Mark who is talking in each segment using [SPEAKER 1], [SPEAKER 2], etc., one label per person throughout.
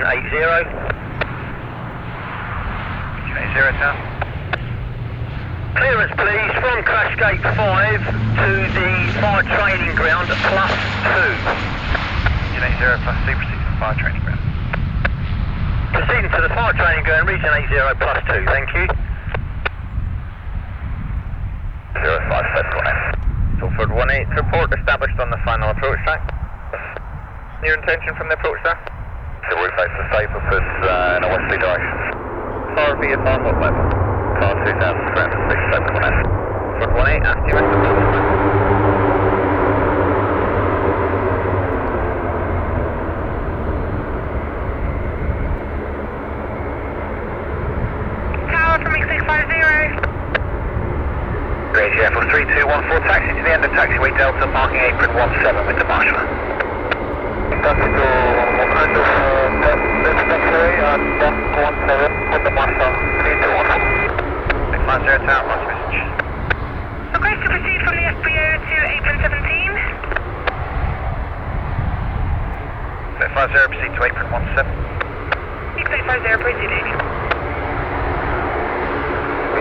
[SPEAKER 1] region 80.
[SPEAKER 2] Region 80, town.
[SPEAKER 1] Clearance please from crash gate 5 to the fire training ground +2.
[SPEAKER 2] Region 80 plus 2, proceed to the fire training ground.
[SPEAKER 1] Proceeding to the fire training ground, region 80 +2, thank you.
[SPEAKER 2] 0571. Salford 18 report established on the final approach track. Your intention from the approach sir? So we face the safe of us in a westerly direction. Car VFR what level? Car 2367. Salford 18 after you rest approach track. Radio Air Force 3214, taxi to the end of taxiway Delta, marking apron 17 with the Marshall. Taxi to taxiway and 117 with the Marshall, 3214. 650 tower, last message.
[SPEAKER 3] Request to proceed from the FBO to apron 17.
[SPEAKER 2] 650, proceed to apron 17.
[SPEAKER 3] 6850, proceeding.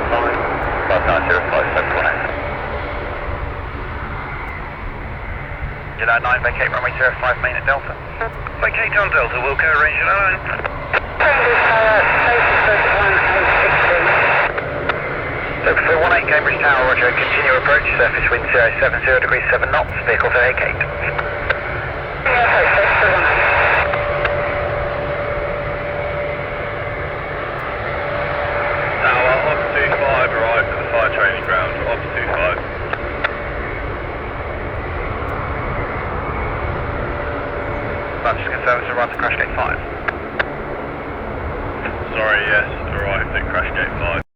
[SPEAKER 2] Fine. 590571. July 9, vacate runway 05 main at Delta. Vacate on Delta, Wilco, range July 9. So 18 Cambridge Tower, roger, continue approach, surface wind 070 degrees 7 knots, vehicle vacate.
[SPEAKER 4] Arrived at the fire training ground, off 25.
[SPEAKER 2] Just confirm it's arrived at crash gate 5.
[SPEAKER 4] Sorry, yes, arrived at crash gate 5.